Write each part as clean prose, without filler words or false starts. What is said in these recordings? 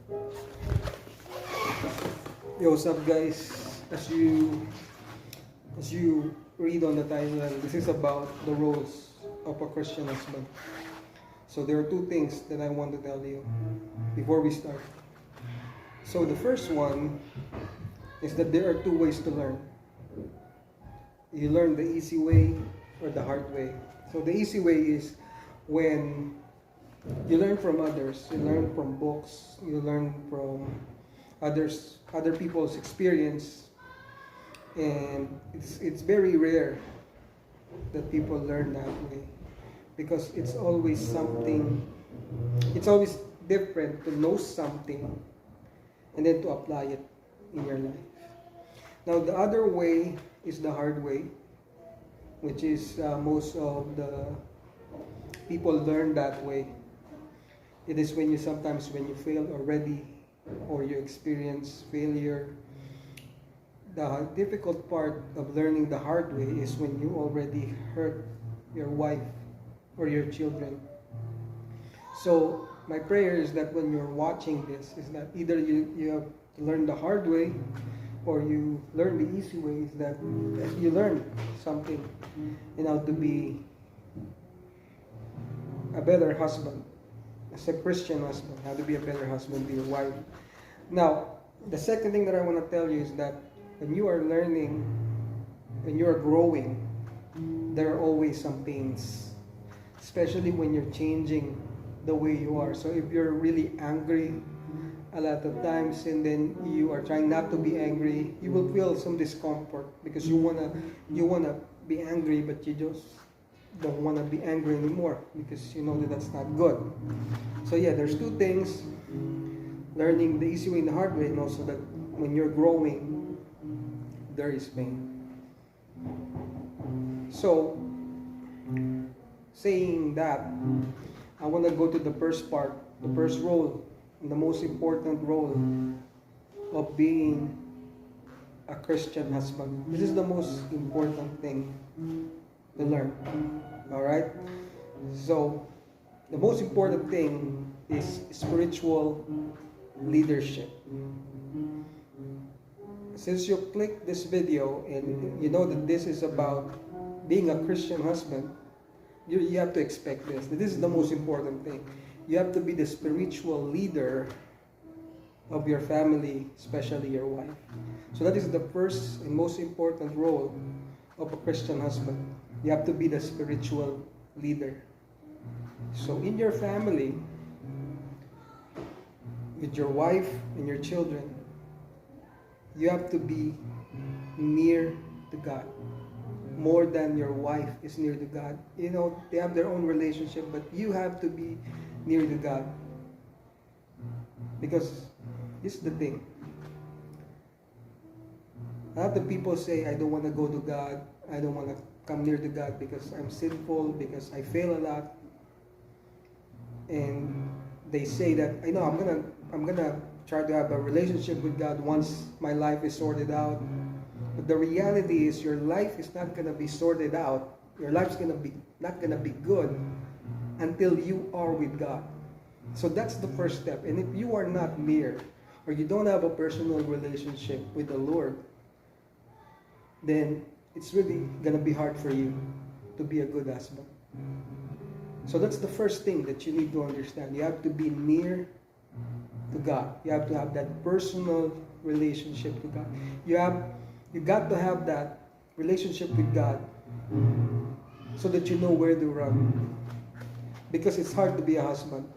Yo, what's up, guys? As you read on the title, this is about the roles of a Christian husband. So there are two things that I want to tell you before we start. So the first one is that there are two ways to learn. You learn the easy way or the hard way. So the easy way is when you learn from others, you learn from books, you learn from other people's experience, and it's very rare that people learn that way because it's always different to know something and then to apply it in your life. Now the other way is the hard way, which is most of the people learn that way. It is when you fail already or you experience failure. The difficult part of learning the hard way is when you already hurt your wife or your children. So my prayer is that when you're watching this, is that either you have to learn the hard way or you learn the easy way, is that you learn something and how to be a better husband, as a Christian husband, how to be a better husband to your wife. Now, the second thing that I want to tell you is that when you are learning, when you are growing, there are always some pains, especially when you're changing the way you are. So if you're really angry a lot of times and then you are trying not to be angry, you will feel some discomfort because you wanna be angry, but you just don't want to be angry anymore because you know that that's not good. So yeah, there's two things: learning the easy way and the hard way, and also that when you're growing, there is pain. So, saying that, I want to go to the first part, the first role, and the most important role of being a Christian husband. This is the most important thing to learn. Alright? So, the most important thing is spiritual leadership. Since you click this video and you know that this is about being a Christian husband, you have to expect this. This is the most important thing. You have to be the spiritual leader of your family, especially your wife. So that is the first and most important role of a Christian husband. You have to be the spiritual leader. So in your family, with your wife and your children, you have to be near to God more than your wife is near to God. You know, they have their own relationship, but you have to be near to God. Because this is the thing. A lot of people say, I don't want to go to God, I don't want to come near to God because I'm sinful, because I fail a lot. And they say that, I know I'm gonna try to have a relationship with God once my life is sorted out. But the reality is your life is not gonna be sorted out. Your life's not gonna be good until you are with God. So that's the first step. And if you are not near, or you don't have a personal relationship with the Lord, then it's really gonna be hard for you to be a good husband. So that's the first thing that you need to understand. You have to be near to God. You have to have that personal relationship to God. You got to have that relationship with God so that you know where to run. Because it's hard to be a husband.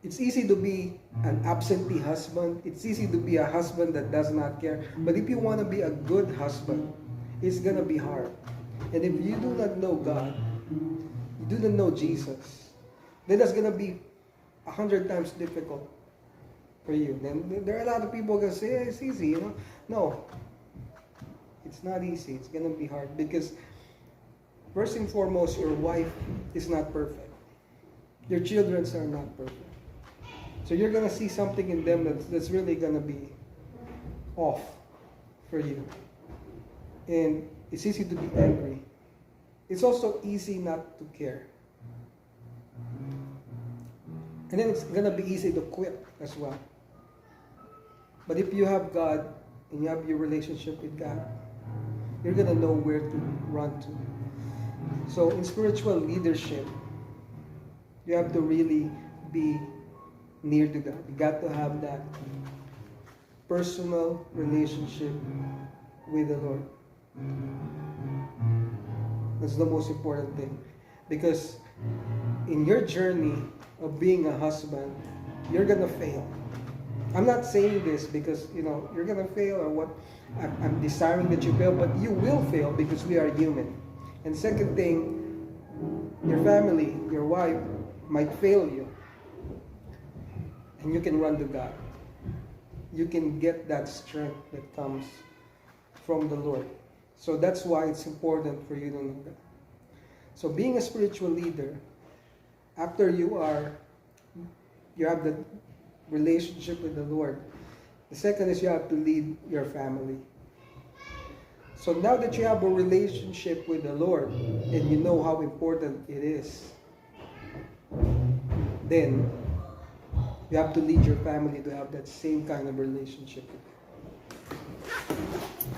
It's easy to be an absentee husband. It's easy to be a husband that does not care. But if you want to be a good husband, it's going to be hard. And if you do not know God, you do not know Jesus, then that's going to be 100 times difficult for you. Then there are a lot of people going to say, hey, it's easy, you know. No, it's not easy. It's going to be hard because first and foremost, your wife is not perfect. Your children are not perfect. So you're going to see something in them that's really going to be off for you. And it's easy to be angry. It's also easy not to care. And then it's gonna be easy to quit as well. But if you have God and you have your relationship with God, you're gonna know where to run to. So in spiritual leadership, you have to really be near to God. You got to have that personal relationship with the Lord. That's the most important thing. Because in your journey of being a husband, you're gonna fail. I'm not saying this because, you're gonna fail or what. I'm desiring that you fail, but you will fail because we are human. And second thing, your family, your wife might fail you. And you can run to God. You can get that strength that comes from the Lord. So that's why it's important for you to know that. So being a spiritual leader, after you have the relationship with the Lord, the second is you have to lead your family. So now that you have a relationship with the Lord and you know how important it is, then you have to lead your family to have that same kind of relationship with God.